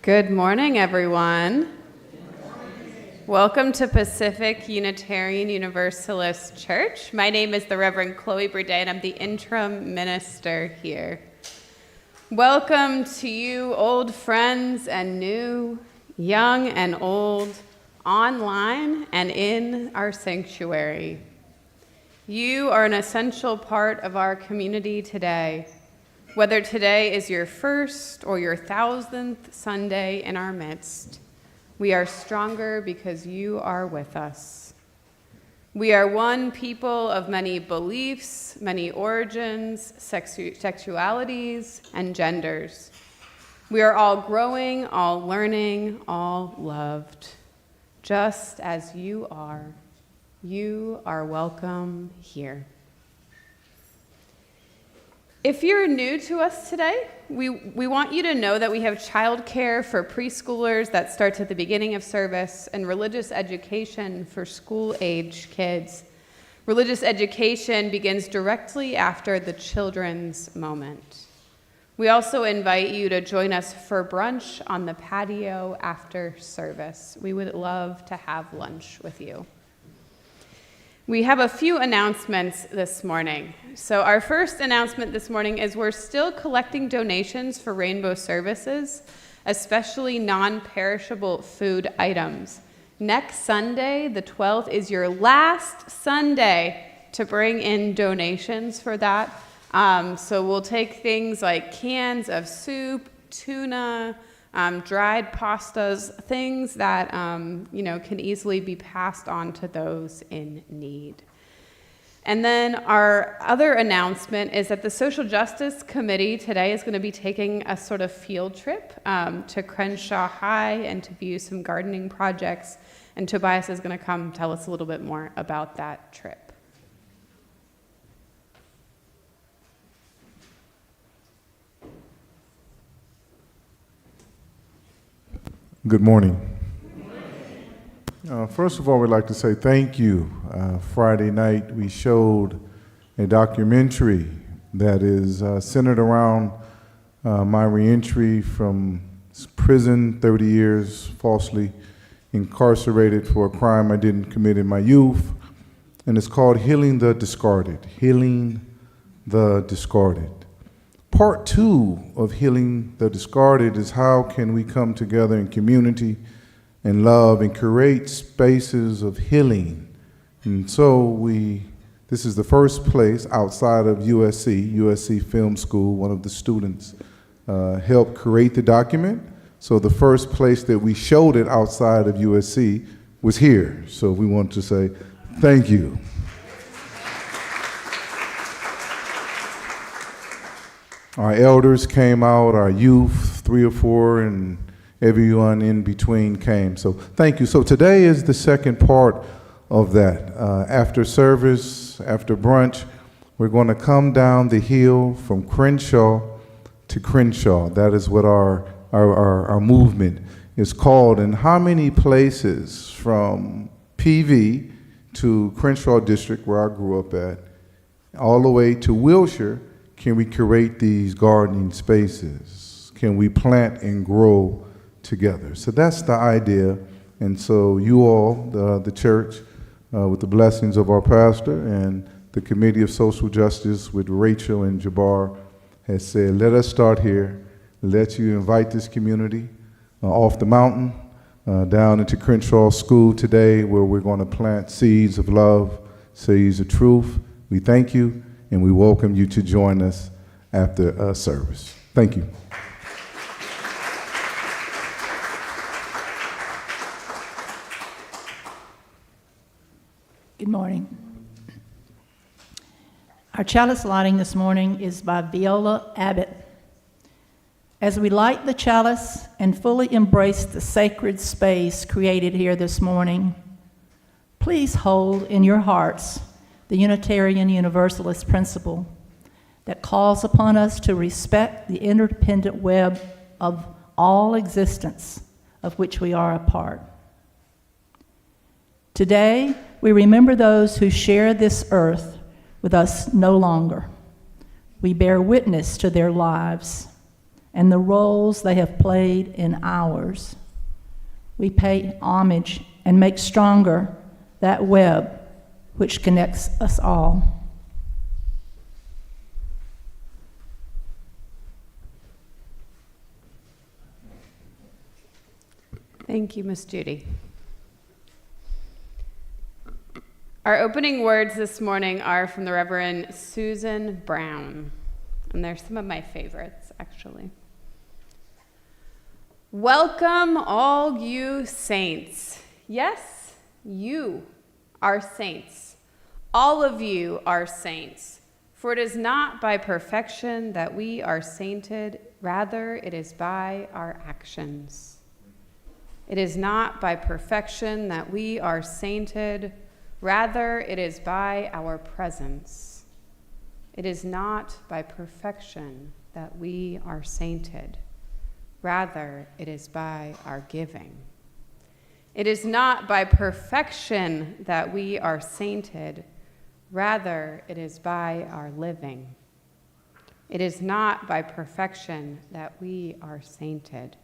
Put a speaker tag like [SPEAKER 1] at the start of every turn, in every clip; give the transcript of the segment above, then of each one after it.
[SPEAKER 1] Good morning, everyone. Welcome to Pacific Unitarian Universalist Church. My name is the Reverend Chloe Briede, and I'm the interim minister here. Welcome to you, old friends and new, young and old, online and in our sanctuary. You are an essential part of our community today. Whether today is your first or your 1,000th Sunday in our midst, we are stronger because you are with us. We are one people of many beliefs, many origins, sexualities, and genders. We are all growing, all learning, all loved. Just as you are welcome here. If you're new to us today, we want you to know that we have childcare for preschoolers that starts at the beginning of service and religious education for school-age kids. Religious education begins directly after the children's moment. We also invite you to join us for brunch on the patio after service. We would love to have lunch with you. We have a few announcements this morning. So our first announcement this morning is we're still collecting donations for Rainbow Services, especially non-perishable food items. Next Sunday, the 12th, is your last Sunday to bring in donations for that. So we'll take things like cans of soup, tuna, dried pastas, things that can easily be passed on to those in need. And then our other announcement is that the Social Justice Committee today is going to be taking a sort of field trip to Crenshaw High and to view some gardening projects. And Tobias is going to come tell us a little bit more about that trip.
[SPEAKER 2] Good morning. First of all, we'd like to say thank you. Friday night, we showed a documentary that is centered around my reentry from prison, 30 years falsely incarcerated for a crime I didn't commit in my youth. And it's called Healing the Discarded. Healing the Discarded. Part 2 of Healing the Discarded is how can we come together in community and love and create spaces of healing. And so this is the first place outside of USC Film School. One of the students helped create the document. So the first place that we showed it outside of USC was here. So we want to say thank you. Our elders came out, our youth, 3 or 4, and everyone in between came. So thank you. So today is the second part of that. After service, after brunch, we're going to come down the hill from Crenshaw to Crenshaw. That is what our movement is called. And how many places from PV to Crenshaw District, where I grew up at, all the way to Wilshire, can we create these gardening spaces? Can we plant and grow together? So that's the idea. And so you all, the church, with the blessings of our pastor and the Committee of Social Justice with Rachel and Jabbar, has said, let us start here. Let you invite this community off the mountain, down into Crenshaw School today, where we're going to plant seeds of love, seeds of truth. We thank you. And we welcome you to join us after service. Thank you.
[SPEAKER 3] Good morning. Our chalice lighting this morning is by Viola Abbott. As we light the chalice and fully embrace the sacred space created here this morning, please hold in your hearts the Unitarian Universalist principle that calls upon us to respect the interdependent web of all existence of which we are a part. Today, we remember those who share this earth with us no longer. We bear witness to their lives. and the roles they have played in ours. We pay homage and make stronger that web which connects us all.
[SPEAKER 1] Thank you, Miss Judy. Our opening words this morning are from the Reverend Susan Brown, and they're some of my favorites, actually. Welcome, all you saints. Yes, you are saints. All of you are saints. For it is not by perfection that we are sainted, rather it is by our actions. It is not by perfection that we are sainted, rather it is by our presence. It is not by perfection that we are sainted, rather it is by our giving. It is not by perfection that we are sainted, rather it is by our living. It is not by perfection that we are sainted,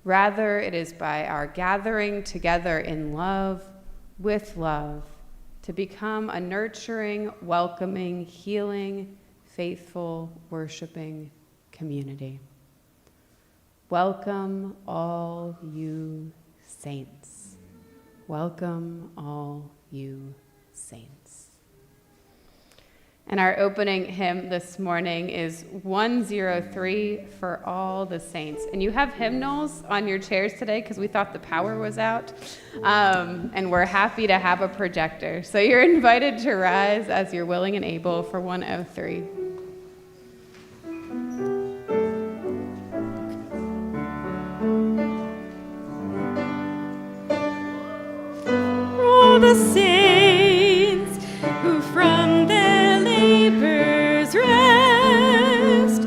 [SPEAKER 1] rather it is by our gathering together in love, with love, to become a nurturing, welcoming, healing, faithful, worshiping community. Welcome all you saints. Welcome all you saints. And our opening hymn this morning is 103, For All the Saints. And you have hymnals on your chairs today because we thought the power was out. And we're happy to have a projector. So you're invited to rise as you're willing and able for 103.
[SPEAKER 4] All the saints who from their labors rest,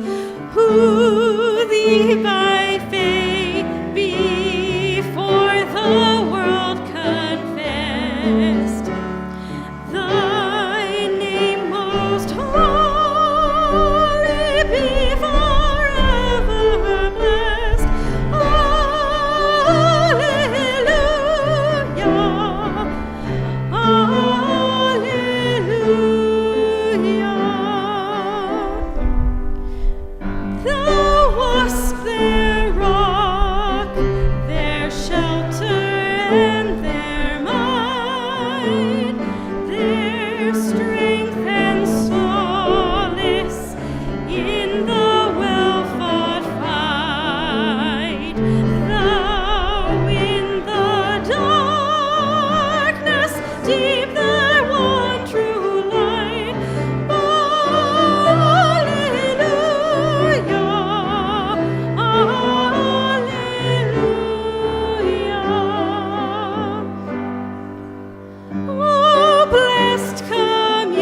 [SPEAKER 4] who thee by faith before the world confessed, thy name most holy be forever blessed. Thou wast their rock, their shelter, and their might, their strength and solace in the well-fought fight. Thou in the darkness deep, thy one true light. O blessed communion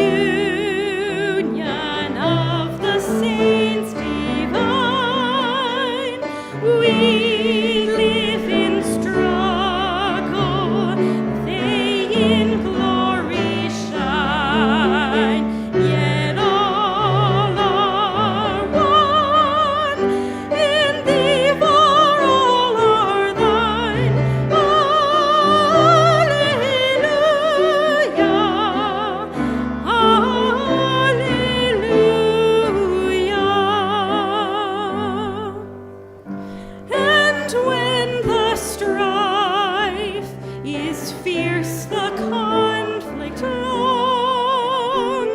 [SPEAKER 4] of the saints divine, we live in struggle, they in glory shine, yet all are one in thee, for all are thine. Hallelujah. And when the strife is fierce, the conflict long,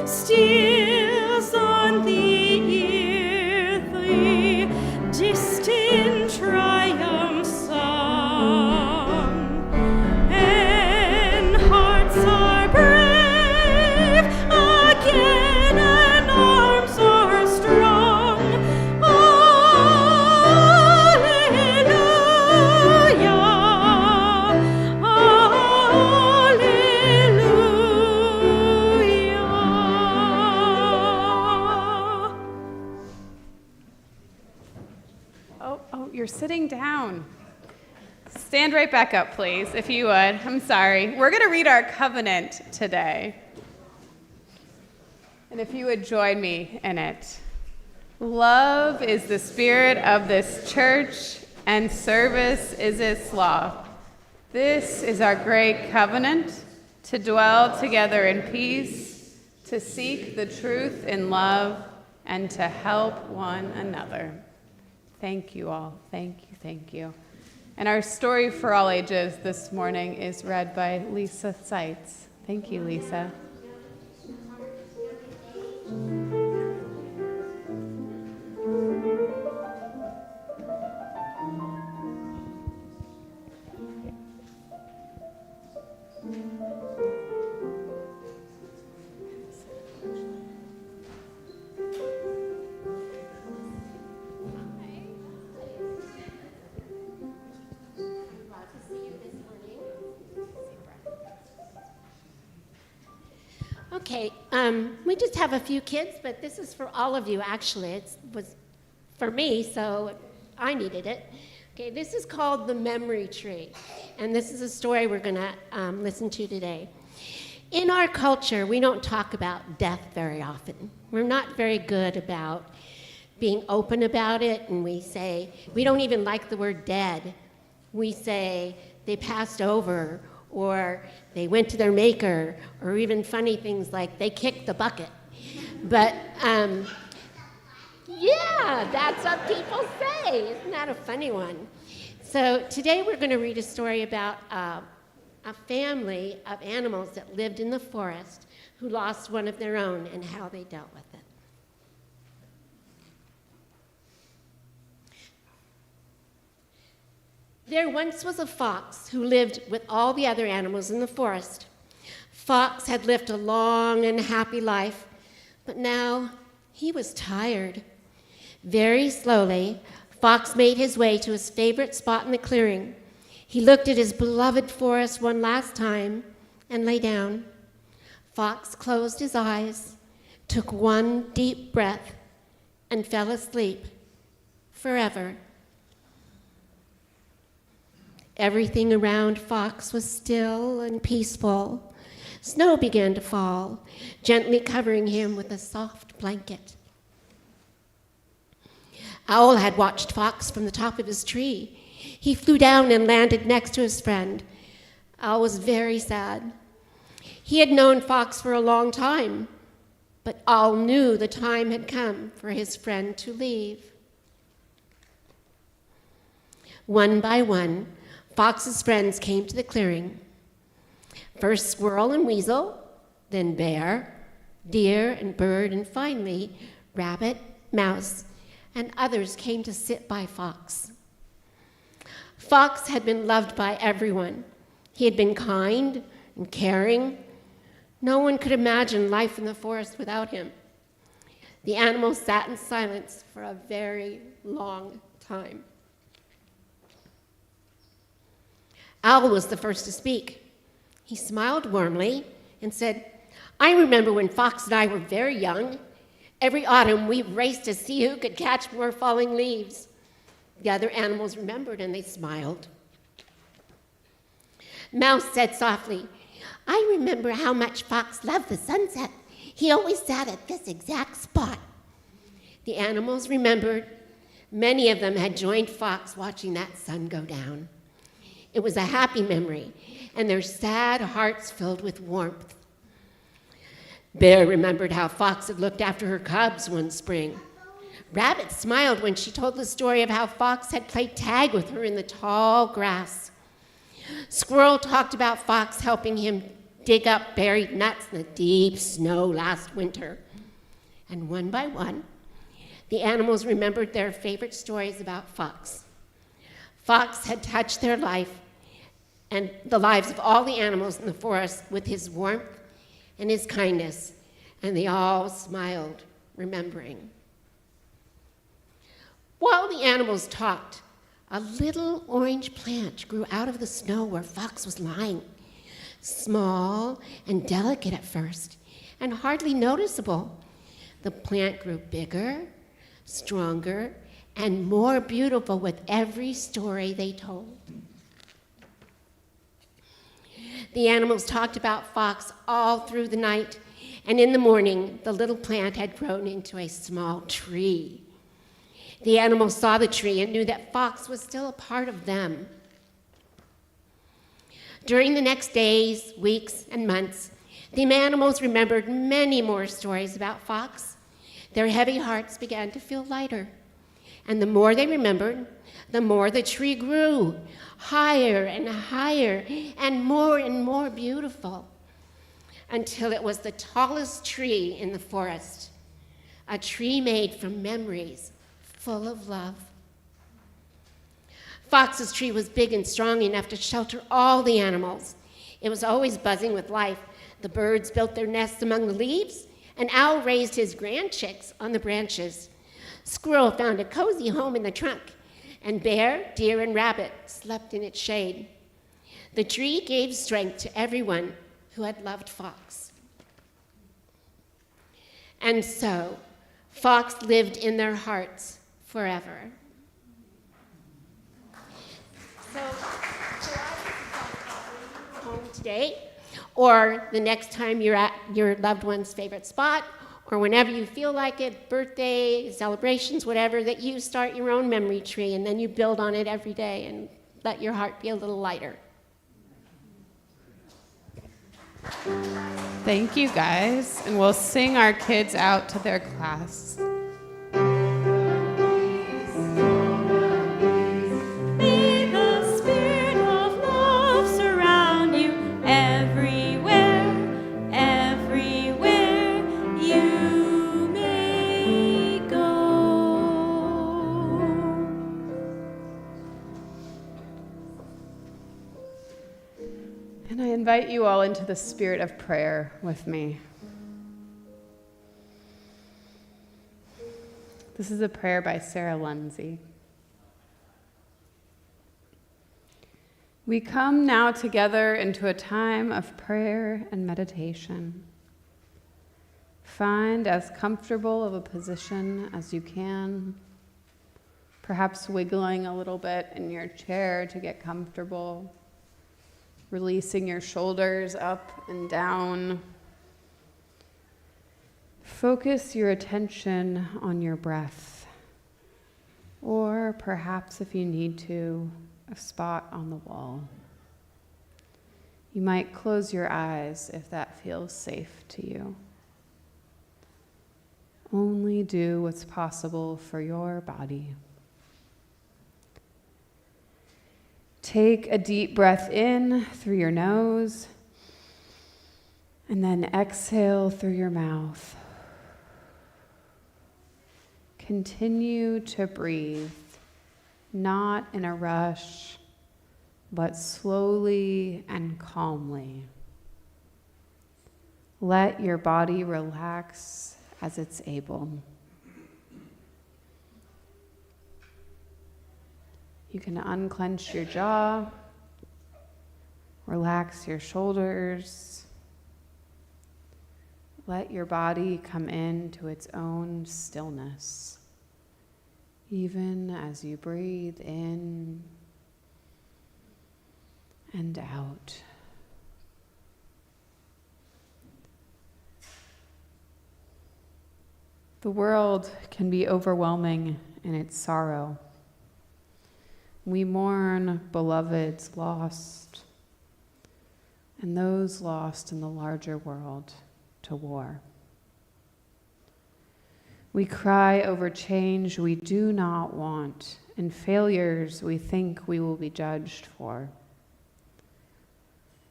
[SPEAKER 4] steals on the ear the distant triumph song, and hearts are brave again, and arms are strong. Hallelujah.
[SPEAKER 1] Oh, you're sitting down. Stand right back up, please, if you would. I'm sorry. We're going to read our covenant today. And if you would join me in it. Love is the spirit of this church, and service is its law. This is our great covenant, to dwell together in peace, to seek the truth in love, and to help one another. Thank you all. Thank you, thank you. And our story for all ages this morning is read by Lisa Seitz. Thank you, Lisa.
[SPEAKER 5] Okay, we just have a few kids, but this is for all of you, actually. It was for me, so I needed it. Okay, this is called The Memory Tree, and this is a story we're going to listen to today. In our culture, we don't talk about death very often. We're not very good about being open about it, and we say, we don't even like the word dead. We say they passed over, or they went to their maker, or even funny things like they kicked the bucket. But yeah, that's what people say. Isn't that a funny one? So today we're going to read a story about a family of animals that lived in the forest who lost one of their own and how they dealt with it. There once was a fox who lived with all the other animals in the forest. Fox had lived a long and happy life, but now he was tired. Very slowly, Fox made his way to his favorite spot in the clearing. He looked at his beloved forest one last time and lay down. Fox closed his eyes, took one deep breath, and fell asleep forever. Everything around Fox was still and peaceful. Snow began to fall, gently covering him with a soft blanket. Owl had watched Fox from the top of his tree. He flew down and landed next to his friend. Owl was very sad. He had known Fox for a long time, but Owl knew the time had come for his friend to leave. One by one, Fox's friends came to the clearing. First squirrel and weasel, then bear, deer and bird, and finally rabbit, mouse, and others came to sit by Fox. Fox had been loved by everyone. He had been kind and caring. No one could imagine life in the forest without him. The animals sat in silence for a very long time. Owl was the first to speak. He smiled warmly and said, "I remember when Fox and I were very young. Every autumn we raced to see who could catch more falling leaves." The other animals remembered and they smiled. Mouse said softly, "I remember how much Fox loved the sunset. He always sat at this exact spot." The animals remembered. Many of them had joined Fox watching that sun go down. It was a happy memory, and their sad hearts filled with warmth. Bear remembered how Fox had looked after her cubs one spring. Rabbit smiled when she told the story of how Fox had played tag with her in the tall grass. Squirrel talked about Fox helping him dig up buried nuts in the deep snow last winter. And one by one, the animals remembered their favorite stories about Fox. Fox had touched their life and the lives of all the animals in the forest with his warmth and his kindness, and they all smiled, remembering. While the animals talked, a little orange plant grew out of the snow where Fox was lying. Small and delicate at first, and hardly noticeable. The plant grew bigger, stronger, and more beautiful with every story they told. The animals talked about Fox all through the night, and in the morning, the little plant had grown into a small tree. The animals saw the tree and knew that Fox was still a part of them. During the next days, weeks, and months, the animals remembered many more stories about Fox. Their heavy hearts began to feel lighter. And the more they remembered, the more the tree grew, higher and higher, and more beautiful, until it was the tallest tree in the forest, a tree made from memories, full of love. Fox's tree was big and strong enough to shelter all the animals. It was always buzzing with life. The birds built their nests among the leaves. An owl raised his grand chicks on the branches. Squirrel found a cozy home in the trunk. And bear, deer, and rabbit slept in its shade. The tree gave strength to everyone who had loved Fox. And so, Fox lived in their hearts forever. So, home today, or the next time you're at your loved one's favorite spot, or whenever you feel like it, birthday, celebrations, whatever, that you start your own memory tree and then you build on it every day and let your heart be a little lighter.
[SPEAKER 1] Thank you, guys. And we'll sing our kids out to their class.
[SPEAKER 4] May the spirit of love surround you everywhere, everywhere you may go.
[SPEAKER 1] And I invite you all into the spirit of prayer with me. This is a prayer by Sarah Lindsay. We come now together into a time of prayer and meditation. Find as comfortable of a position as you can, perhaps wiggling a little bit in your chair to get comfortable, releasing your shoulders up and down. Focus your attention on your breath, or perhaps if you need to, a spot on the wall. You might close your eyes if that feels safe to you. Only do what's possible for your body. Take a deep breath in through your nose, and then exhale through your mouth. Continue to breathe, not in a rush, but slowly and calmly. Let your body relax as it's able. You can unclench your jaw, relax your shoulders, let your body come into its own stillness, even as you breathe in and out. The world can be overwhelming in its sorrow. We mourn beloveds lost, and those lost in the larger world to war. We cry over change we do not want, and failures we think we will be judged for.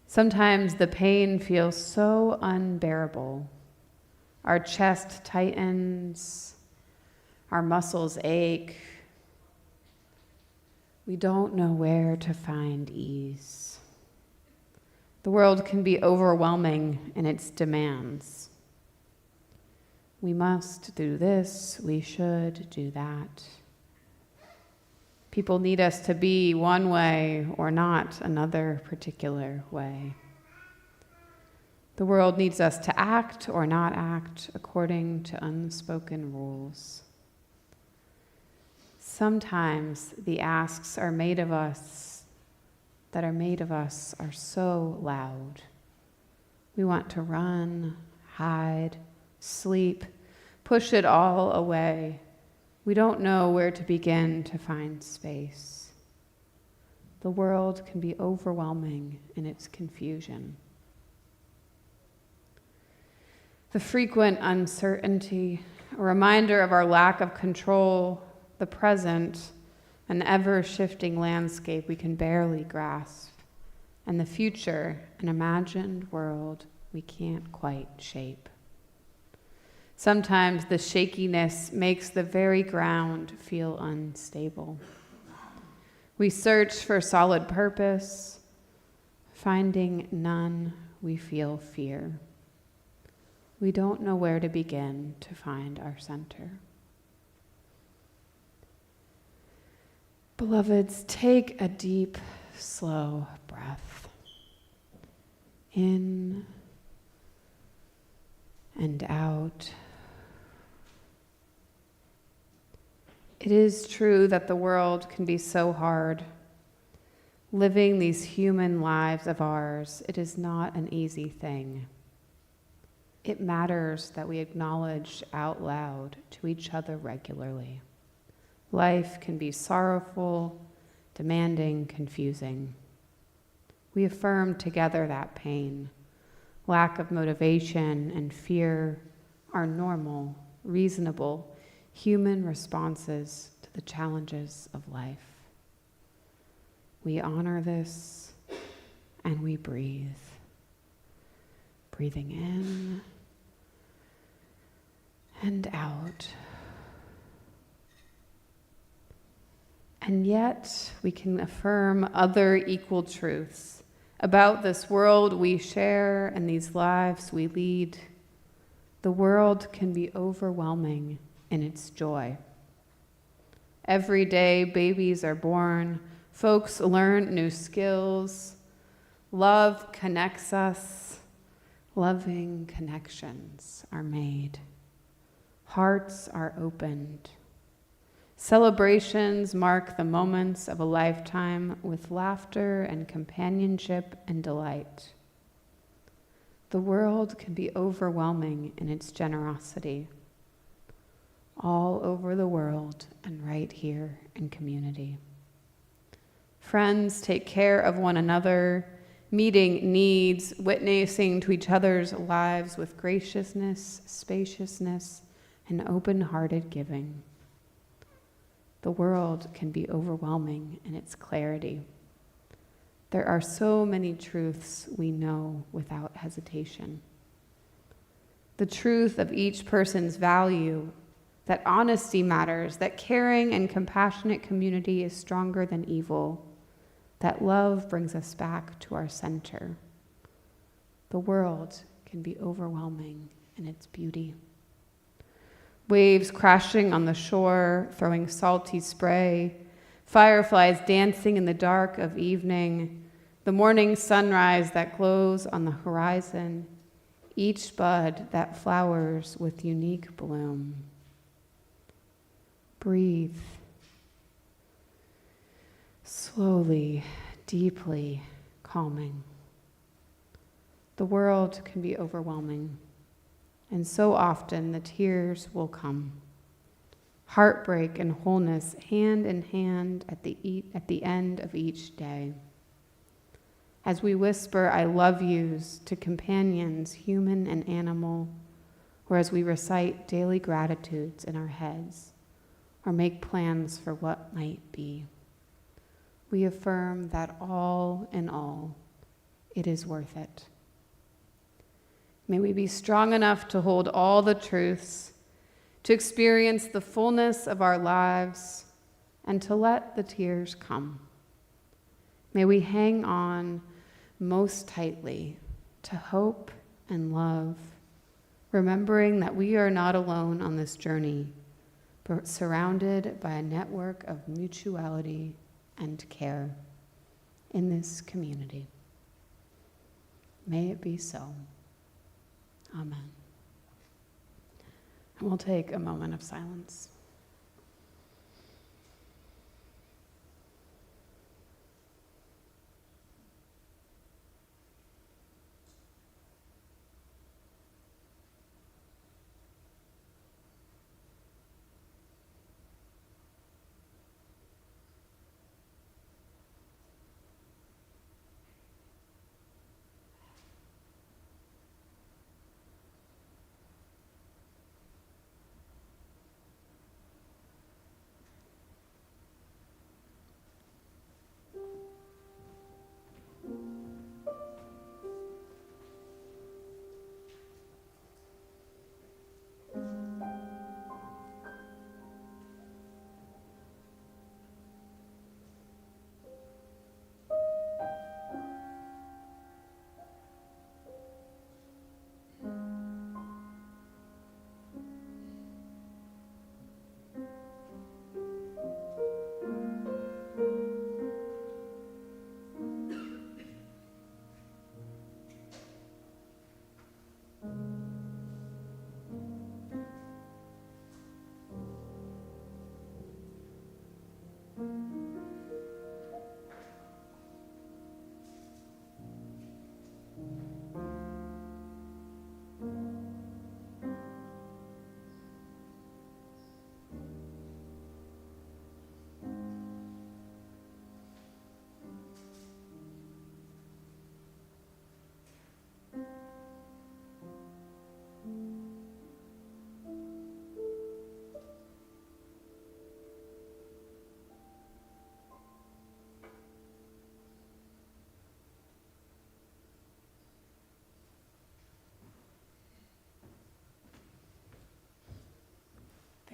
[SPEAKER 1] Sometimes the pain feels so unbearable. Our chest tightens, our muscles ache. We don't know where to find ease. The world can be overwhelming in its demands. We must do this, we should do that. People need us to be one way or not another particular way. The world needs us to act or not act according to unspoken rules. Sometimes the asks are made of us are so loud. We want to run, hide, sleep, push it all away, We don't know where to begin to find space. The world can be overwhelming in its confusion. The frequent uncertainty, a reminder of our lack of control, the present, an ever-shifting landscape we can barely grasp, and the future, an imagined world we can't quite shape. Sometimes the shakiness makes the very ground feel unstable. We search for solid purpose. Finding none, we feel fear. We don't know where to begin to find our center. Beloveds, take a deep, slow breath. In and out. It is true that the world can be so hard. Living these human lives of ours, it is not an easy thing. It matters that we acknowledge out loud to each other regularly. Life can be sorrowful, demanding, confusing. We affirm together that pain, lack of motivation, and fear are normal, reasonable, human responses to the challenges of life. We honor this and we breathe. Breathing in and out. And yet we can affirm other equal truths about this world we share and these lives we lead. The world can be overwhelming in its joy. Every day, babies are born, folks learn new skills. Love connects us. Loving connections are made. Hearts are opened. Celebrations mark the moments of a lifetime with laughter and companionship and delight. The world can be overwhelming in its generosity. All over the world and right here in community. Friends take care of one another, meeting needs, witnessing to each other's lives with graciousness, spaciousness, and open-hearted giving. The world can be overwhelming in its clarity. There are so many truths we know without hesitation. The truth of each person's value, that honesty matters, that caring and compassionate community is stronger than evil, that love brings us back to our center. The world can be overwhelming in its beauty. Waves crashing on the shore, throwing salty spray, fireflies dancing in the dark of evening, the morning sunrise that glows on the horizon, each bud that flowers with unique bloom. Breathe. Slowly, deeply, calming. The world can be overwhelming, and so often the tears will come. Heartbreak and wholeness hand in hand at the end of each day. As we whisper I love yous to companions, human and animal, or as we recite daily gratitudes in our heads, or make plans for what might be. We affirm that all in all, it is worth it. May we be strong enough to hold all the truths, to experience the fullness of our lives, and to let the tears come. May we hang on most tightly to hope and love, remembering that we are not alone on this journey, but surrounded by a network of mutuality and care in this community. May it be so. Amen. And we'll take a moment of silence.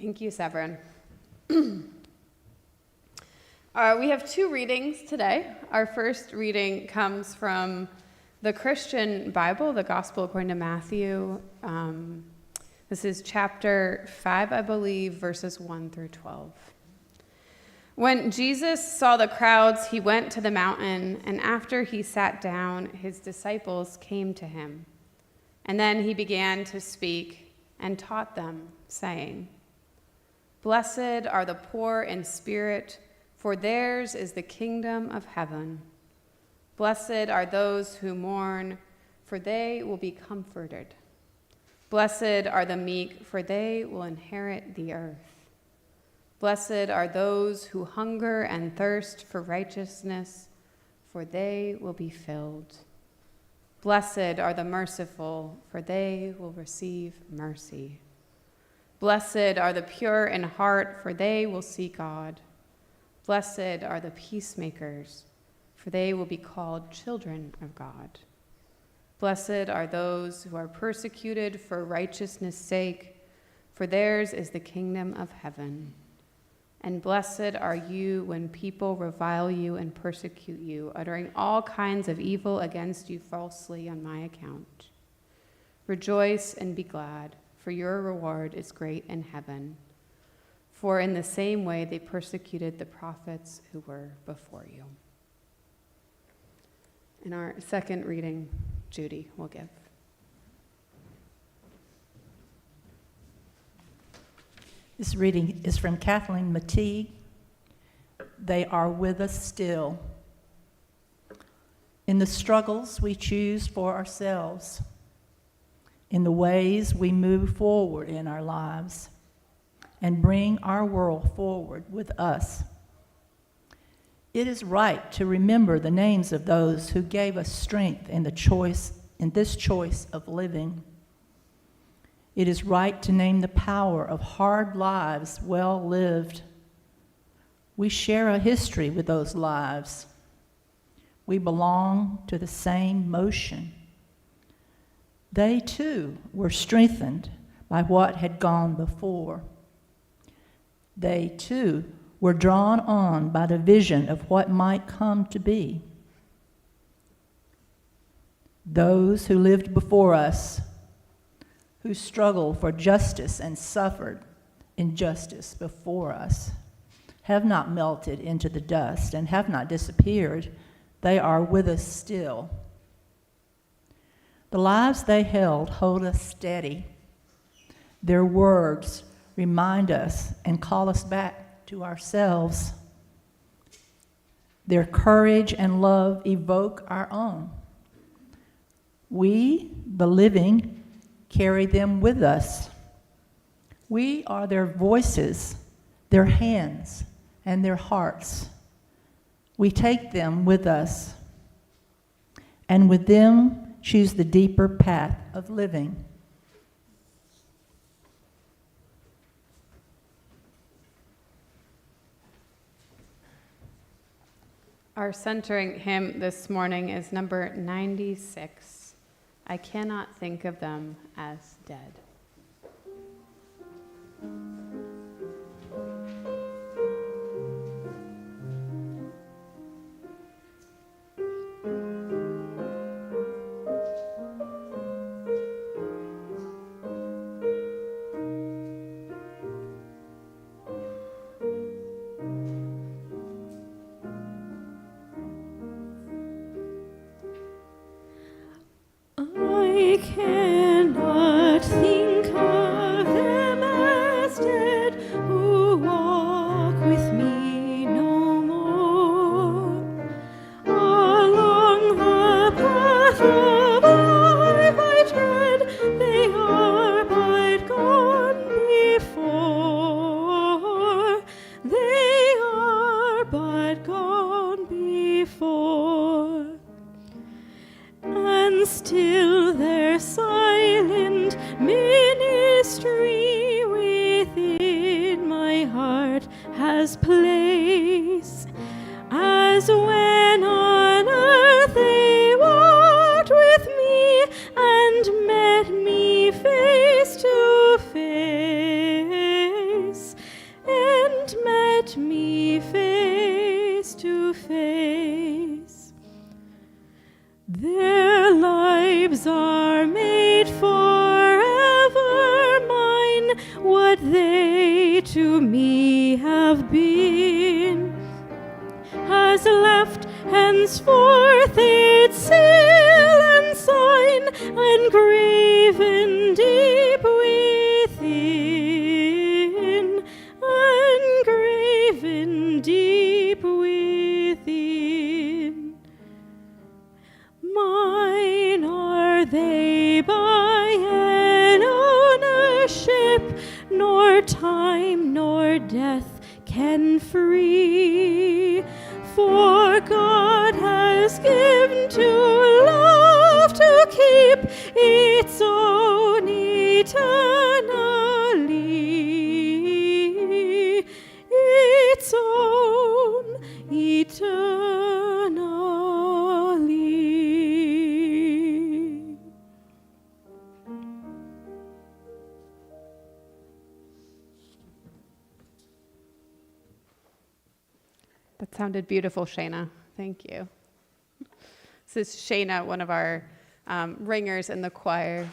[SPEAKER 1] Thank you, Severin. We have two readings today. Our first reading comes from the Christian Bible, the Gospel according to Matthew. This is chapter 5, I believe, verses 1 through 12. When Jesus saw the crowds, he went to the mountain, and after he sat down, his disciples came to him. And then he began to speak and taught them, saying, "Blessed are the poor in spirit, for theirs is the kingdom of heaven. Blessed are those who mourn, for they will be comforted. Blessed are the meek, for they will inherit the earth. Blessed are those who hunger and thirst for righteousness, for they will be filled. Blessed are the merciful, for they will receive mercy. Blessed are the pure in heart, for they will see God. Blessed are the peacemakers, for they will be called children of God. Blessed are those who are persecuted for righteousness' sake, for theirs is the kingdom of heaven. And blessed are you when people revile you and persecute you, uttering all kinds of evil against you falsely on my account. Rejoice and be glad, for your reward is great in heaven. For in the same way they persecuted the prophets who were before you." In our second reading, Judy will give.
[SPEAKER 3] This reading is from Kathleen McTeague. They are with us still. In the struggles we choose for ourselves, in the ways we move forward in our lives, and bring our world forward with us. It is right to remember the names of those who gave us strength in this choice of living. It is right to name the power of hard lives well lived. We share a history with those lives. We belong to the same motion. They too were strengthened by what had gone before. They too were drawn on by the vision of what might come to be. Those who lived before us, who struggled for justice and suffered injustice before us, have not melted into the dust and have not disappeared. They are with us still. The lives they held hold us steady. Their words remind us and call us back to ourselves. Their courage and love evoke our own. We, the living, carry them with us. We are their voices, their hands, and their hearts. We take them with us, and with them choose the deeper path of living.
[SPEAKER 1] Our centering hymn this morning is number 96. I cannot think of them as dead.
[SPEAKER 4] I cannot think of them as dead who walk with me no more. Along the path of life I tread, they are but gone before. They are but gone before. And still their silent ministry within my heart has place, as when on earth they walked with me and met me face to face. sends forth its seal and sign, engraven deep within, engraven deep within. Mine are they by an ownership, nor time nor death can free. For God has given to love to keep its own eternally, its own eternally.
[SPEAKER 1] That sounded beautiful, Shayna. Thank you. This is Shayna, one of our ringers in the choir.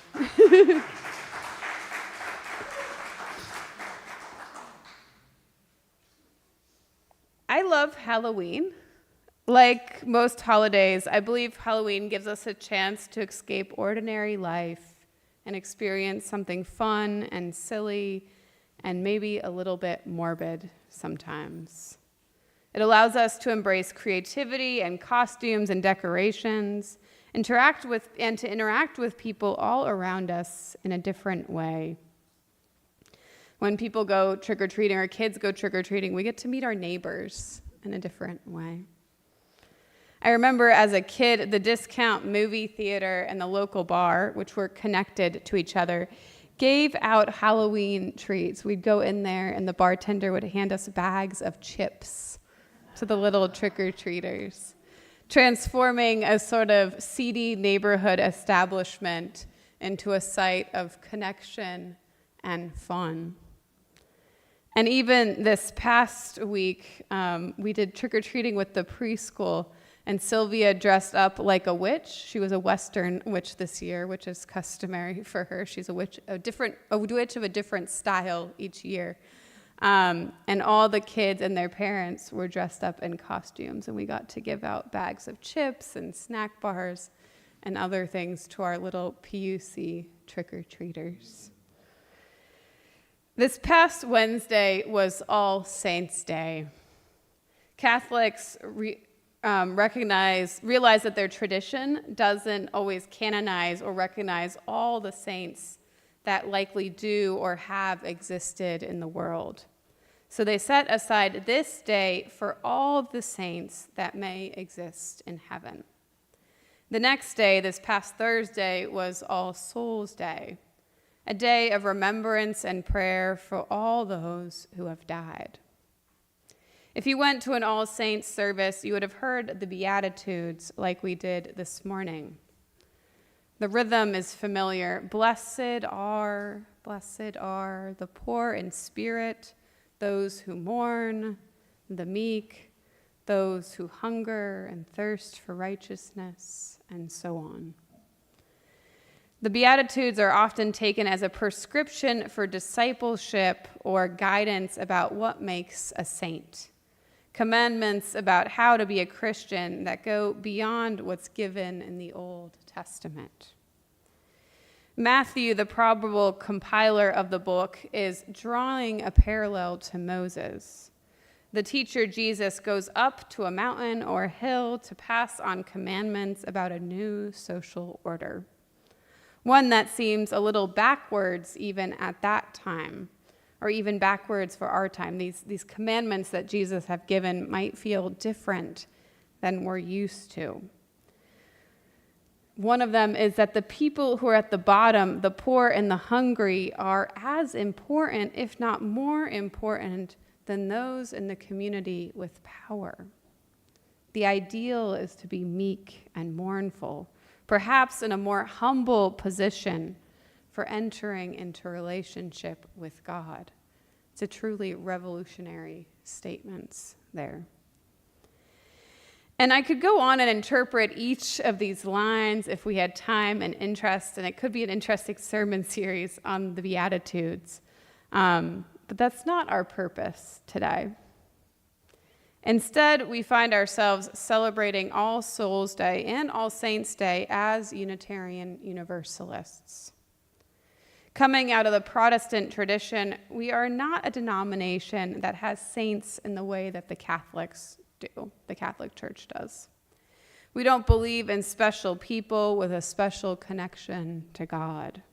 [SPEAKER 1] I love Halloween. Like most holidays, I believe Halloween gives us a chance to escape ordinary life and experience something fun and silly and maybe a little bit morbid sometimes. It allows us to embrace creativity and costumes and decorations, and to interact with people all around us in a different way. When people go trick-or-treating or kids go trick-or-treating, we get to meet our neighbors in a different way. I remember as a kid, the discount movie theater and the local bar, which were connected to each other, gave out Halloween treats. We'd go in there and the bartender would hand us bags of chips to the little trick-or-treaters, transforming a sort of seedy neighborhood establishment into a site of connection and fun. And even this past week, we did trick-or-treating with the preschool, and Sylvia dressed up like a witch. She was a Western witch this year, which is customary for her. She's a witch of a different style each year. And all the kids and their parents were dressed up in costumes, and we got to give out bags of chips and snack bars and other things to our little PUC trick-or-treaters. This past Wednesday was All Saints' Day. Catholics realize that their tradition doesn't always canonize or recognize all the saints that likely do or have existed in the world. So they set aside this day for all the saints that may exist in heaven. The next day, this past Thursday, was All Souls' Day, a day of remembrance and prayer for all those who have died. If you went to an All Saints service, you would have heard the Beatitudes like we did this morning. The rhythm is familiar. Blessed are the poor in spirit, those who mourn, the meek, those who hunger and thirst for righteousness, and so on. The Beatitudes are often taken as a prescription for discipleship or guidance about what makes a saint. Commandments about how to be a Christian that go beyond what's given in the Old Testament. Matthew, the probable compiler of the book, is drawing a parallel to Moses. The teacher Jesus goes up to a mountain or hill to pass on commandments about a new social order. One that seems a little backwards even at that time, or even backwards for our time. These commandments that Jesus have given might feel different than we're used to. One of them is that the people who are at the bottom, the poor and the hungry, are as important, if not more important, than those in the community with power. The ideal is to be meek and mournful, perhaps in a more humble position for entering into relationship with God. It's a truly revolutionary statements there. And I could go on and interpret each of these lines if we had time and interest, and it could be an interesting sermon series on the Beatitudes. But that's not our purpose today. Instead, we find ourselves celebrating All Souls Day and All Saints Day as Unitarian Universalists. Coming out of the Protestant tradition, we are not a denomination that has saints in the way that the Catholics do, the Catholic Church does. We don't believe in special people with a special connection to God.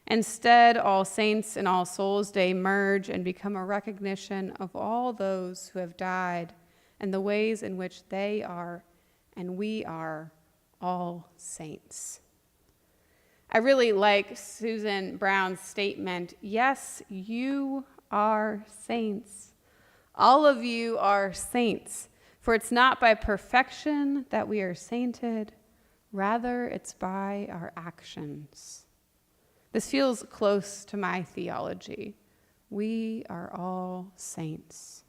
[SPEAKER 1] Instead, All Saints and All Souls Day merge and become a recognition of all those who have died and the ways in which they are and we are all saints. I really like Susan Brown's statement, yes, you are saints. All of you are saints, for it's not by perfection that we are sainted, rather it's by our actions. This feels close to my theology. We are all saints.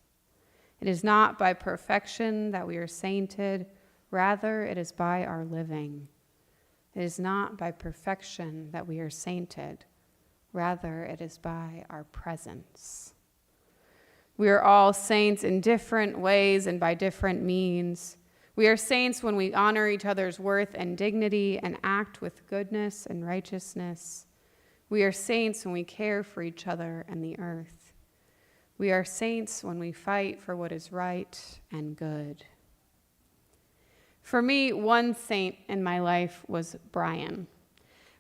[SPEAKER 1] It is not by perfection that we are sainted, rather it is by our living. It is not by perfection that we are sainted, rather it is by our presence. We are all saints in different ways and by different means. We are saints when we honor each other's worth and dignity and act with goodness and righteousness. We are saints when we care for each other and the earth. We are saints when we fight for what is right and good. For me, one saint in my life was Brian.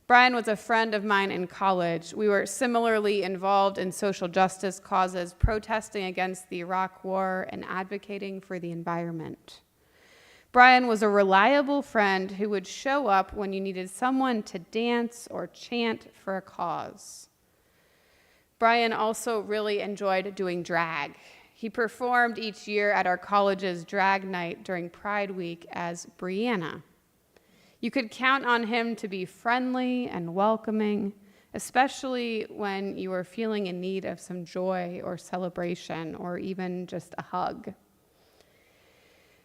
[SPEAKER 1] Brian was a friend of mine in college. We were similarly involved in social justice causes, protesting against the Iraq War and advocating for the environment. Brian was a reliable friend who would show up when you needed someone to dance or chant for a cause. Brian also really enjoyed doing drag. He performed each year at our college's drag night during Pride Week as Briede. You could count on him to be friendly and welcoming, especially when you were feeling in need of some joy or celebration or even just a hug.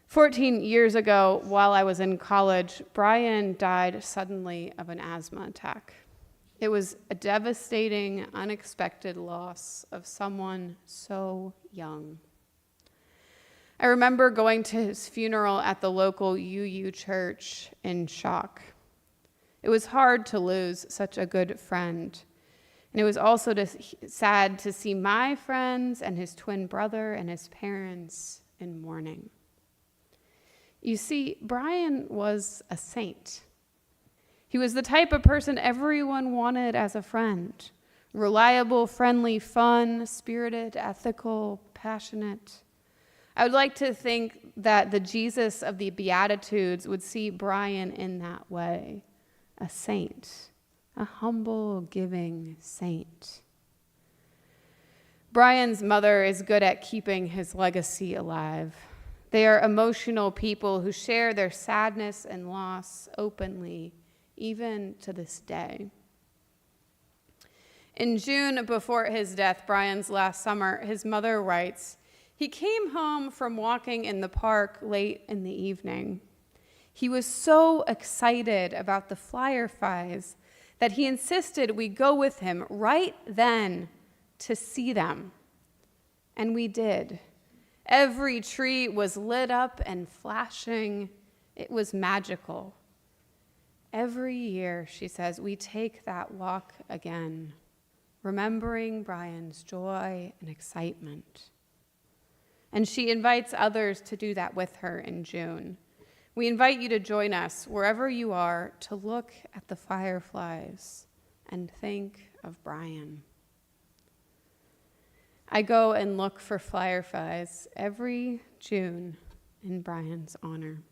[SPEAKER 1] 14 years ago, while I was in college, Brian died suddenly of an asthma attack. It was a devastating, unexpected loss of someone so young. I remember going to his funeral at the local UU church in shock. It was hard to lose such a good friend. And it was also sad to see my friends and his twin brother and his parents in mourning. You see, Brian was a saint. He was the type of person everyone wanted as a friend. Reliable, friendly, fun, spirited, ethical, passionate. I would like to think that the Jesus of the Beatitudes would see Brian in that way. A saint, a humble, giving saint. Brian's mother is good at keeping his legacy alive. They are emotional people who share their sadness and loss openly, even to this day. In June, before his death, Brian's last summer, his mother writes, "He came home from walking in the park late in the evening. He was so excited about the fireflies that he insisted we go with him right then to see them. And we did. Every tree was lit up and flashing. It was magical. Every year," she says, "we take that walk again, remembering Brian's joy and excitement." And she invites others to do that with her in June. We invite you to join us wherever you are to look at the fireflies and think of Brian. I go and look for fireflies every June in Brian's honor.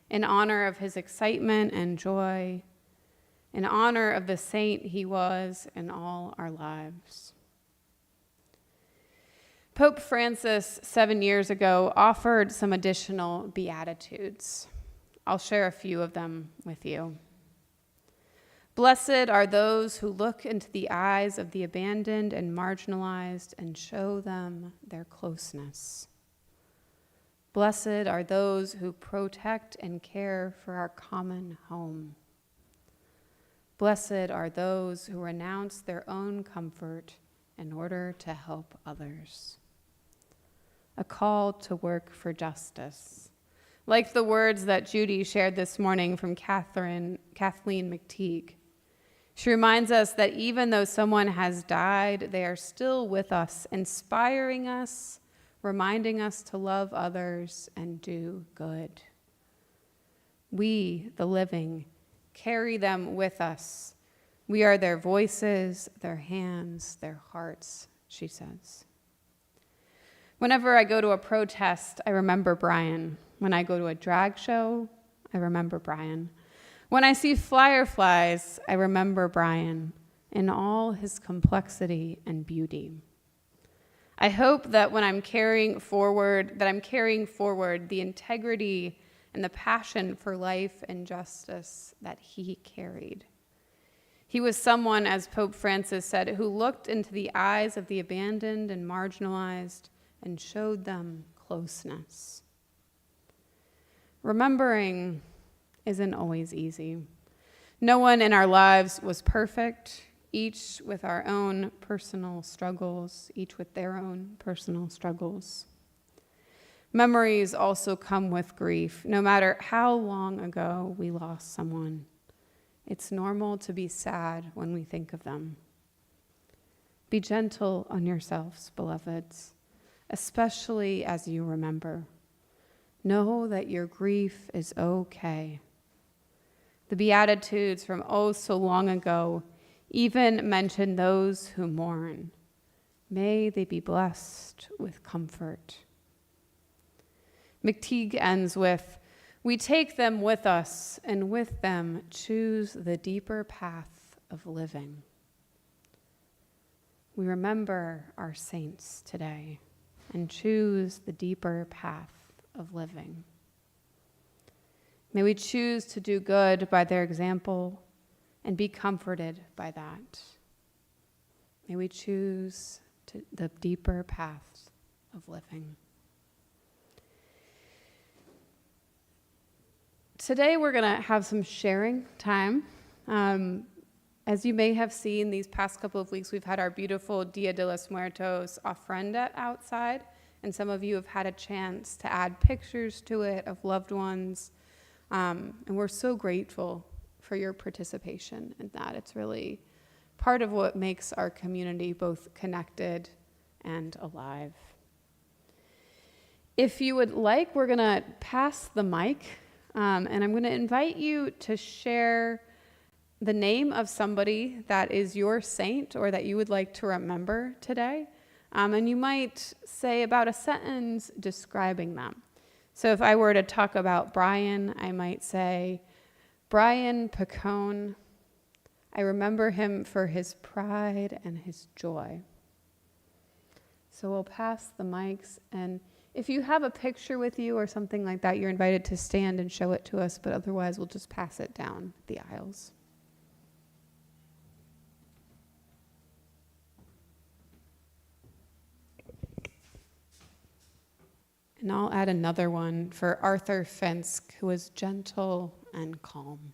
[SPEAKER 1] In honor of his excitement and joy, in honor of the saint he was in all our lives. Pope Francis, 7 years ago, offered some additional beatitudes. I'll share a few of them with you. Blessed are those who look into the eyes of the abandoned and marginalized and show them their closeness. Blessed are those who protect and care for our common home. Blessed are those who renounce their own comfort in order to help others. a call to work for justice. Like the words that Judy shared this morning from Kathleen McTeague. She reminds us that even though someone has died, they are still with us, inspiring us, reminding us to love others and do good. We, the living, carry them with us. We are their voices, their hands, their hearts, she says. Whenever I go to a protest, I remember Brian. When I go to a drag show, I remember Brian. When I see fireflies, I remember Brian in all his complexity and beauty. I hope that when I'm carrying forward the integrity and the passion for life and justice that he carried. He was someone, as Pope Francis said, who looked into the eyes of the abandoned and marginalized and showed them closeness. Remembering isn't always easy. No one in our lives was perfect, each with our own personal struggles, each with their own personal struggles. Memories also come with grief, no matter how long ago we lost someone. It's normal to be sad when we think of them. Be gentle on yourselves, beloveds, especially as you remember. Know that your grief is okay. The Beatitudes from oh so long ago even mention those who mourn. May they be blessed with comfort. McTeague ends with, we take them with us, and with them choose the deeper path of living. We remember our saints today and choose the deeper path of living. May we choose to do good by their example and be comforted by that. May we choose the deeper path of living. Today we're going to have some sharing time. As you may have seen these past couple of weeks, we've had our beautiful Dia de los Muertos ofrenda outside, and some of you have had a chance to add pictures to it of loved ones. And we're so grateful for your participation in that. It's really part of what makes our community both connected and alive. If you would like, we're going to pass the mic, and I'm going to invite you to share the name of somebody that is your saint or that you would like to remember today. And you might say about a sentence describing them. So if I were to talk about Brian, I might say, Brian Picone, I remember him for his pride and his joy. So we'll pass the mics, and if you have a picture with you or something like that, you're invited to stand and show it to us, but otherwise we'll just pass it down the aisles. And I'll add another one for Arthur Finsk, who was gentle and calm.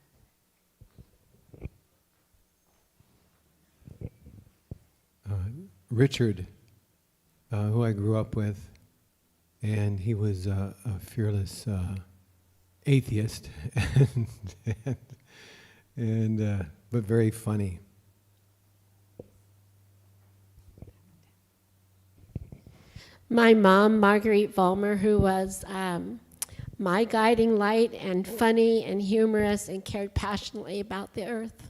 [SPEAKER 6] Richard, who I grew up with, and he was a fearless atheist, but very funny.
[SPEAKER 5] My mom, Marguerite Vollmer, who was my guiding light and funny and humorous and cared passionately about the earth.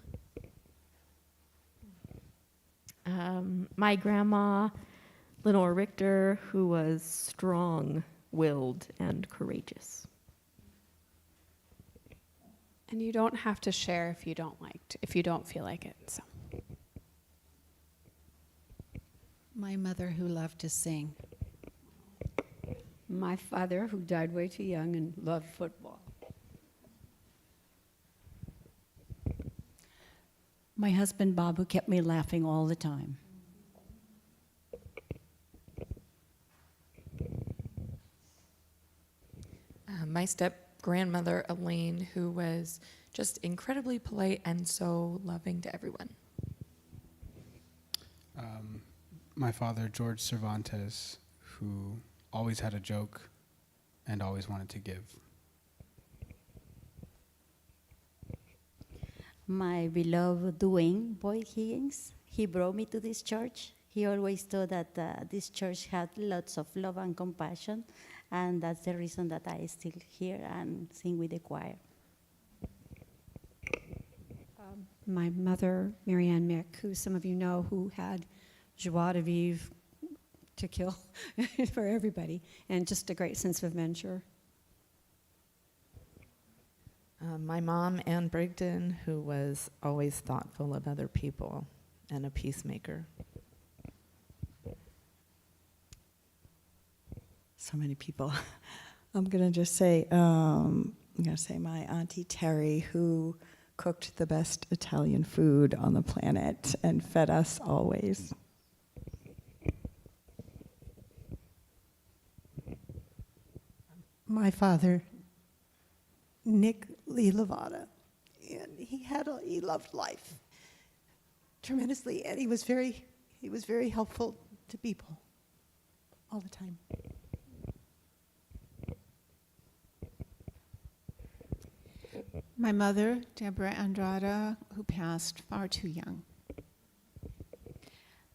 [SPEAKER 4] My grandma, Lenore Richter, who was strong-willed and courageous.
[SPEAKER 1] And you don't have to share if you don't feel like it. So.
[SPEAKER 7] My mother, who loved to sing.
[SPEAKER 8] My father, who died way too young and loved football.
[SPEAKER 7] My husband, Bob, who kept me laughing all the time.
[SPEAKER 9] My step-grandmother, Elaine, who was just incredibly polite and so loving to everyone.
[SPEAKER 10] My father, George Cervantes, who always had a joke, and always wanted to give.
[SPEAKER 7] My beloved Dwayne Boyd Higgins, he brought me to this church. He always thought that this church had lots of love and compassion, and that's the reason that I still here and sing with the choir.
[SPEAKER 8] My mother, Marianne Mick, who some of you know, who had joie de vivre to kill for everybody, and just a great sense of adventure.
[SPEAKER 11] My mom, Ann Brigden, who was always thoughtful of other people and a peacemaker.
[SPEAKER 12] So many people. I'm going to say my Auntie Terry, who cooked the best Italian food on the planet and fed us always.
[SPEAKER 13] My father, Nick Lee Levada, and he loved life tremendously, and he was very helpful to people all the time.
[SPEAKER 14] My mother, Deborah Andrada, who passed far too young.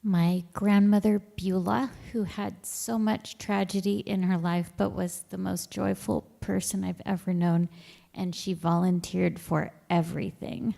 [SPEAKER 15] My grandmother, Beulah, who had so much tragedy in her life but was the most joyful person I've ever known, and she volunteered for everything.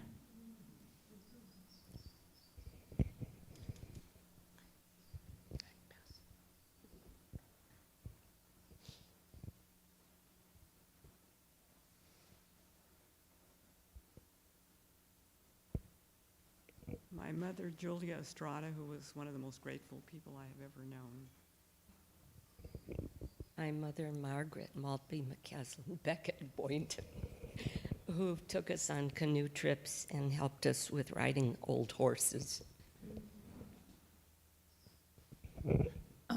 [SPEAKER 16] My mother, Julia Estrada, who was one of the most grateful people I have ever known.
[SPEAKER 17] My mother, Margaret Maltby McCaslin Beckett Boynton, who took us on canoe trips and helped us with riding old horses.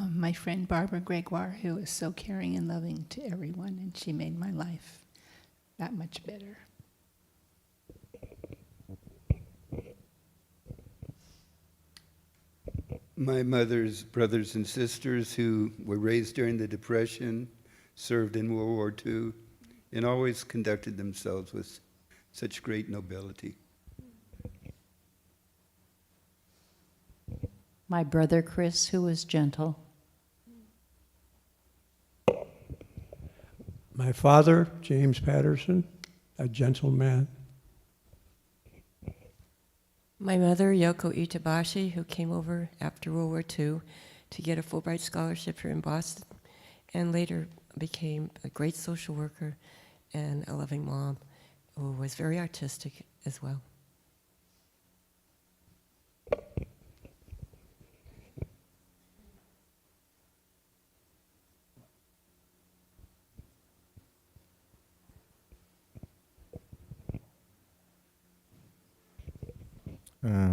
[SPEAKER 14] My friend Barbara Gregoire, who was so caring and loving to everyone, and she made my life that much better.
[SPEAKER 18] My mother's brothers and sisters who were raised during the Depression, served in World War II, and always conducted themselves with such great nobility.
[SPEAKER 19] My brother Chris, who was gentle.
[SPEAKER 20] My father, James Patterson, a gentleman.
[SPEAKER 21] My mother, Yoko Itabashi, who came over after World War II to get a Fulbright scholarship here in Boston, and later became a great social worker and a loving mom who was very artistic as well.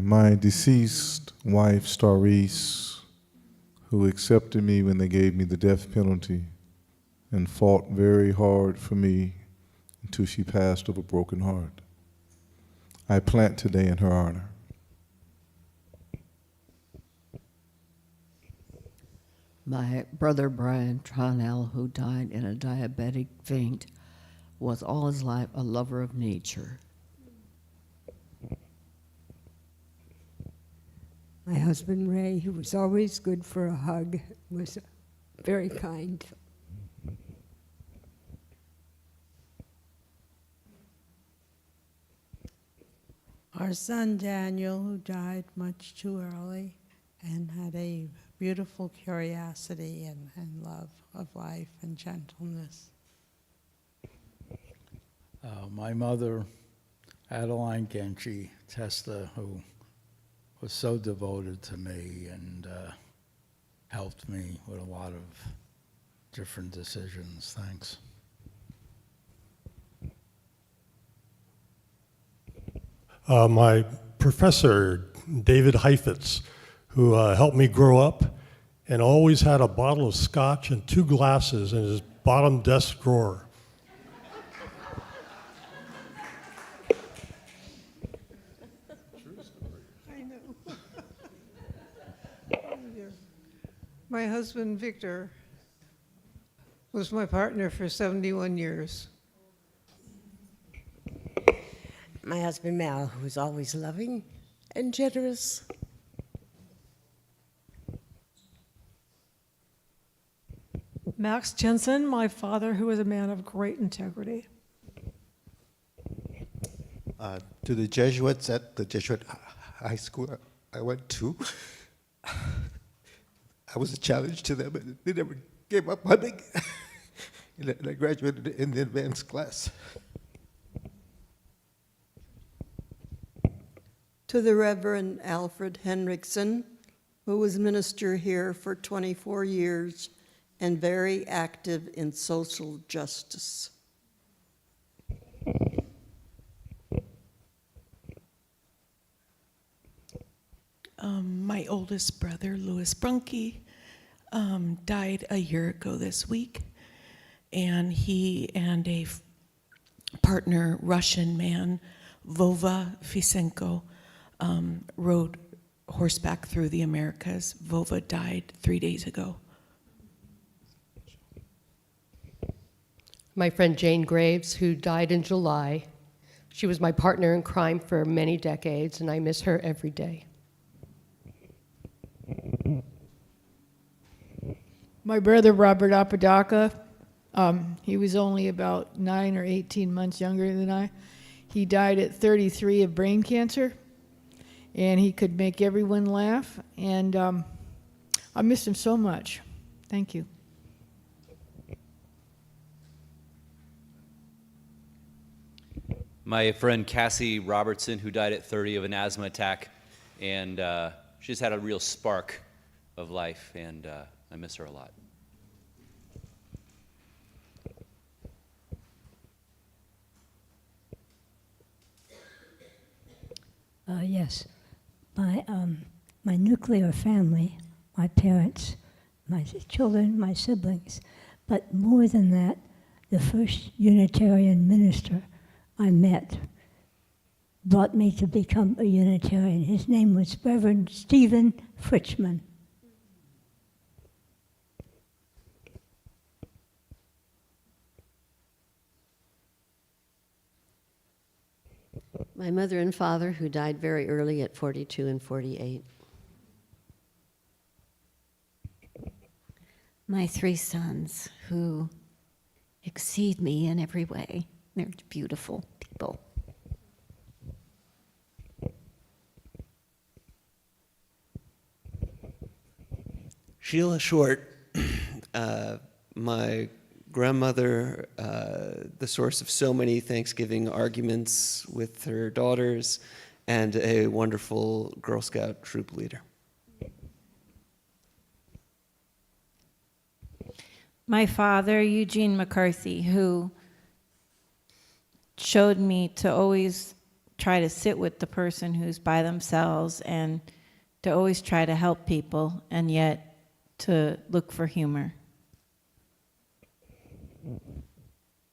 [SPEAKER 2] My deceased wife, Starese, who accepted me when they gave me the death penalty and fought very hard for me until she passed of a broken heart. I plant today in her honor.
[SPEAKER 22] My brother Brian Tronell, who died in a diabetic faint, was all his life a lover of nature.
[SPEAKER 23] My husband Ray, who was always good for a hug, was very kind.
[SPEAKER 24] Our son Daniel, who died much too early and had a beautiful curiosity and love of life and gentleness.
[SPEAKER 25] My mother, Adeline Genchi Testa, who was so devoted to me and helped me with a lot of different decisions. Thanks.
[SPEAKER 26] My professor, David Heifetz, who helped me grow up and always had a bottle of scotch and 2 glasses in his bottom desk drawer.
[SPEAKER 27] My husband, Victor,
[SPEAKER 24] was my partner for 71 years.
[SPEAKER 1] My husband Mal, who was always loving and generous.
[SPEAKER 3] Max Jensen, my father, who was a man of great integrity.
[SPEAKER 4] To the Jesuits at the Jesuit high school I went to, I was a challenge to them, and they never gave up on me. And I graduated in the advanced class.
[SPEAKER 5] To the Reverend Alfred Henriksen, who was minister here for 24 years and very active in social justice.
[SPEAKER 6] My oldest brother, Louis Brunke, died a year ago this week, and he and a partner, Russian man, Vova Fisenko, rode horseback through the Americas. Vova died 3 days ago.
[SPEAKER 9] My friend Jane Graves, who died in July. She was my partner in crime for many decades, and I miss her every day.
[SPEAKER 24] My brother, Robert Apodaca, he was only about 9 or 18 months younger than I. He died at 33 of brain cancer, and he could make everyone laugh, and I miss him so much. Thank you.
[SPEAKER 27] My friend Cassie Robertson, who died at 30 of an asthma attack, and she just had a real spark of life, and I miss her a lot.
[SPEAKER 23] Yes, my nuclear family, my parents, my children, my siblings, but more than that, the first Unitarian minister I met brought me to become a Unitarian. His name was Reverend Stephen Fritschman.
[SPEAKER 28] My mother and father, who died very early at 42 and 48.
[SPEAKER 15] My 3 sons, who exceed me in every way. They're beautiful people.
[SPEAKER 29] Sheila Short, my grandmother, the source of so many Thanksgiving arguments with her daughters, and a wonderful Girl Scout troop leader.
[SPEAKER 30] My father, Eugene McCarthy, who showed me to always try to sit with the person who's by themselves and to always try to help people and yet to look for humor.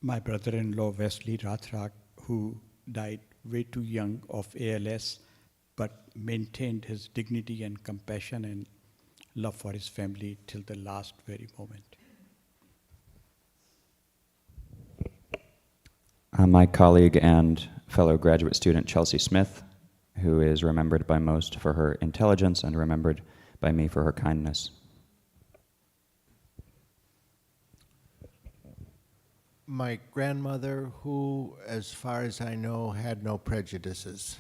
[SPEAKER 31] My brother-in-law, Wesley Rathrak, who died way too young of ALS, but maintained his dignity and compassion and love for his family till the last very moment.
[SPEAKER 32] My colleague and fellow graduate student, Chelsea Smith, who is remembered by most for her intelligence and remembered by me for her kindness.
[SPEAKER 33] My grandmother, who, as far as I know, had no prejudices.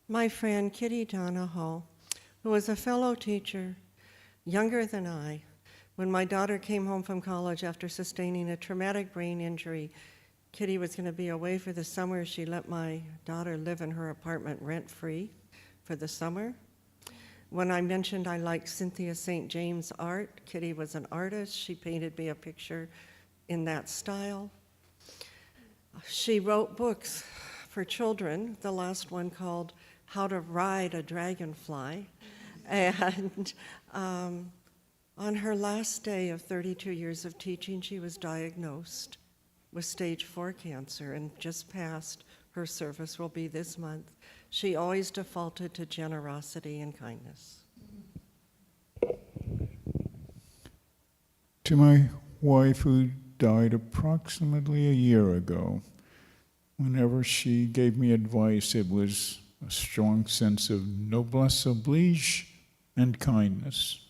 [SPEAKER 5] My friend Kitty Donahoe, who was a fellow teacher, younger than I, when my daughter came home from college after sustaining a traumatic brain injury. Kitty was going to be away for the summer. She let my daughter live in her apartment rent-free for the summer. When I mentioned I liked Cynthia St. James art, Kitty was an artist. She painted me a picture in that style. She wrote books for children, the last one called How to Ride a Dragonfly. And on her last day of 32 years of teaching, she was diagnosed with stage 4 cancer and just passed. Her service will be this month. She always defaulted to generosity and kindness.
[SPEAKER 7] to my wife who died approximately a year ago. Whenever she gave me advice, it was a strong sense of noblesse oblige and kindness.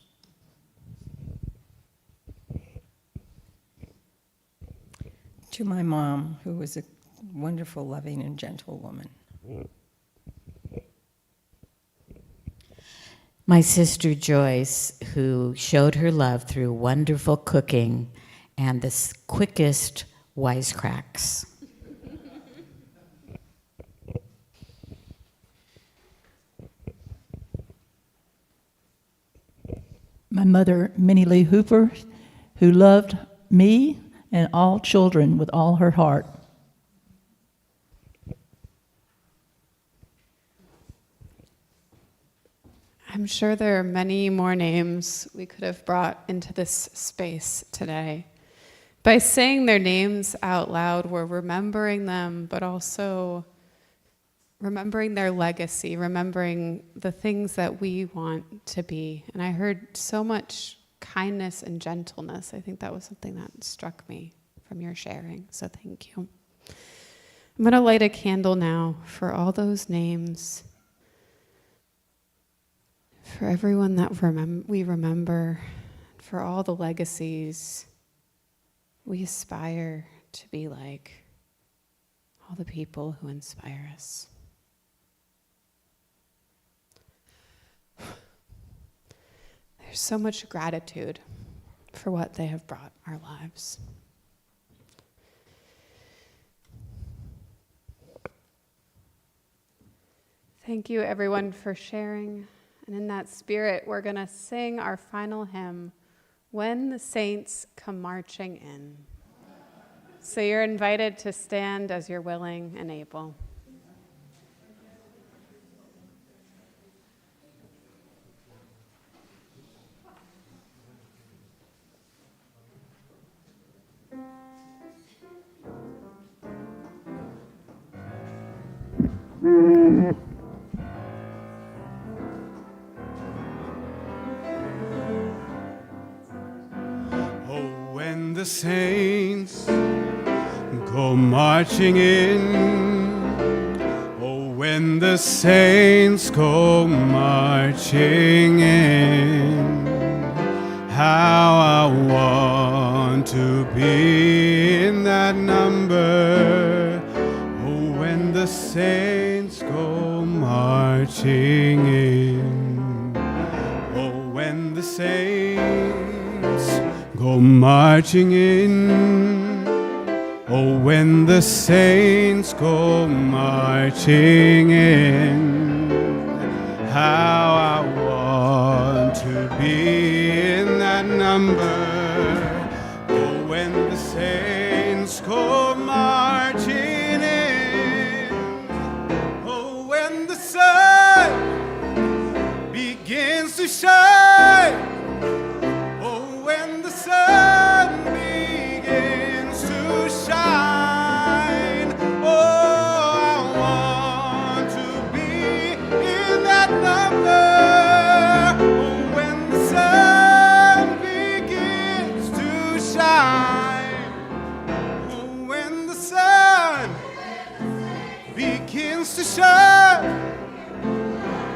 [SPEAKER 8] To my mom, who was a wonderful, loving, and gentle woman.
[SPEAKER 10] My sister Joyce, who showed her love through wonderful cooking and the quickest wisecracks.
[SPEAKER 11] My mother, Minnie Lee Hooper, who loved me and all children with all her heart.
[SPEAKER 12] I'm sure there are many more names we could have brought into this space today. By saying their names out loud, we're remembering them, but also remembering their legacy, remembering the things that we want to be. And I heard so much kindness and gentleness. I think that was something that struck me from your sharing, so thank you. I'm going to light a candle now for all those names, for everyone that we remember, for all the legacies we aspire to be like, all the people who inspire us. There's so much gratitude for what they have brought our lives. Thank you, everyone, for sharing. And in that spirit, we're going to sing our final hymn, When the Saints Come Marching In. So you're invited to stand as you're willing and able.
[SPEAKER 13] Oh, when the saints go marching in, oh, when the saints go marching in, how I want to be in that number. Oh, when the saints go marching in, oh, when the saints go marching in, oh, when the saints go marching in, how I want to be in that number. Oh, when the saints go marching in, oh, when the sun begins to shine, oh, when the sun begins to shine, oh, I want to be in that number. Oh, when the sun begins to shine, oh, when the sun begins to shine,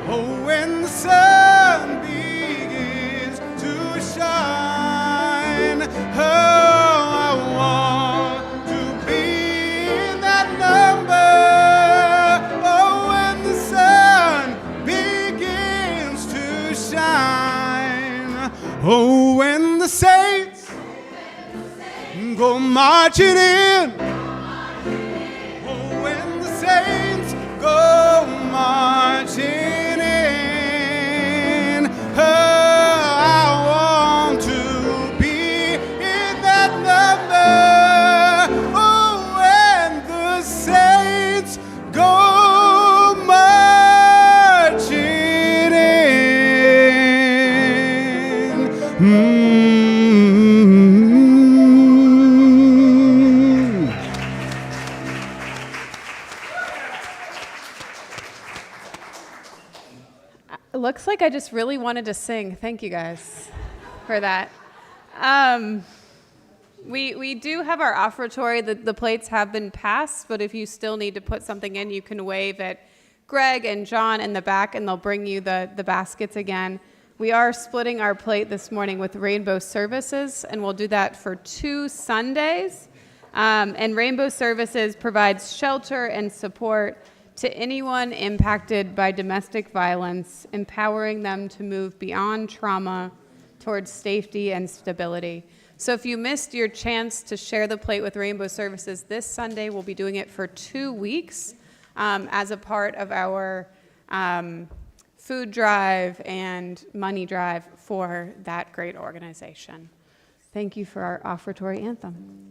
[SPEAKER 13] oh, when the sun begins to shine, oh, I want to be in that number. Oh, when the sun begins to shine, oh, when the saints go marching in, oh, when the saints go marching in, oh, I want to be in that number. Oh, when the saints go marching in.
[SPEAKER 12] It looks like I just really wanted to sing. Thank you guys for that. We do have our offertory. The plates have been passed, but if you still need to put something in, you can wave at Greg and John in the back, and they'll bring you the baskets again. We are splitting our plate this morning with Rainbow Services, and we'll do that for 2 Sundays. And Rainbow Services provides shelter and support to anyone impacted by domestic violence, empowering them to move beyond trauma towards safety and stability. So if you missed your chance to share the plate with Rainbow Services this Sunday, we'll be doing it for 2 weeks as a part of our food drive and money drive for that great organization. Thank you for our offertory anthem.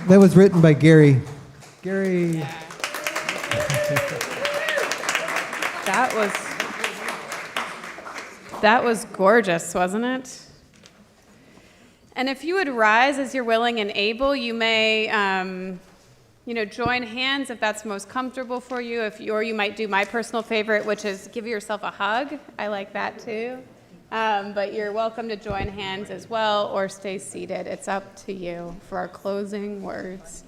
[SPEAKER 1] That was written by Gary. Gary.
[SPEAKER 12] Yeah. That was gorgeous, wasn't it? And if you would rise as you're willing and able, you may, join hands if that's most comfortable for you. Or you might do my personal favorite, which is give yourself a hug. I like that too. But you're welcome to join hands as well or stay seated. It's up to you for our closing words.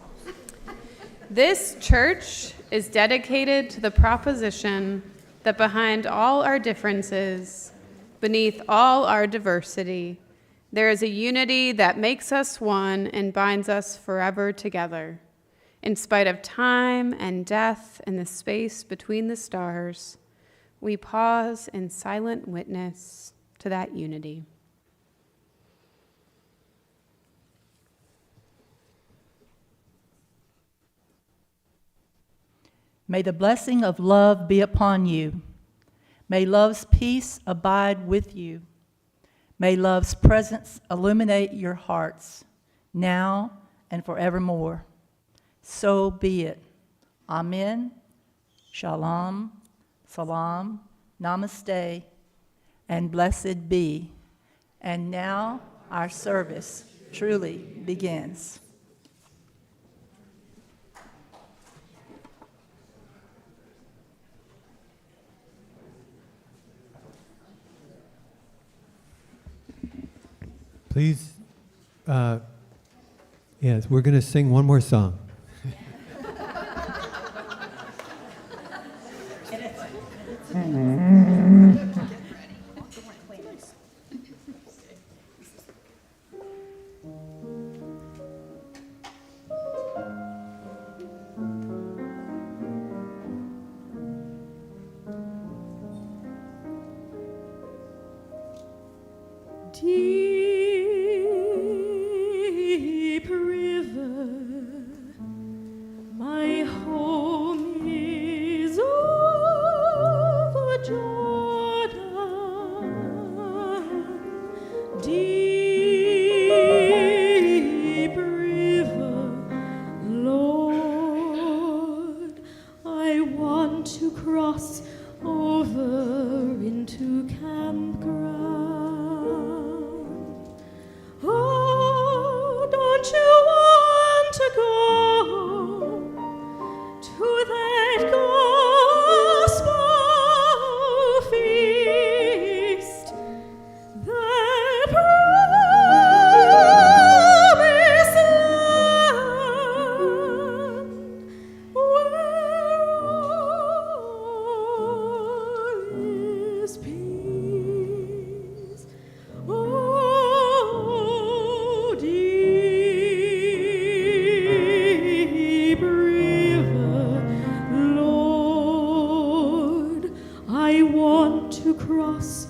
[SPEAKER 12] This church is dedicated to the proposition that behind all our differences, beneath all our diversity, there is a unity that makes us one and binds us forever together. In spite of time and death and the space between the stars, we pause in silent witness to that unity.
[SPEAKER 11] May the blessing of love be upon you. May love's peace abide with you. May love's presence illuminate your hearts, now and forevermore. So be it. Amen. Shalom. Salam. Namaste. And blessed be. And now our service truly begins.
[SPEAKER 1] Please, yes, we're going to sing one more song.
[SPEAKER 2] Deep river, my home is over Jordan. Deep river, Lord, I want to cross over into campground. Oh, don't you want to go to that gospel feast, that promised land, where all is peace? Oh, deep river, Lord, I want to cross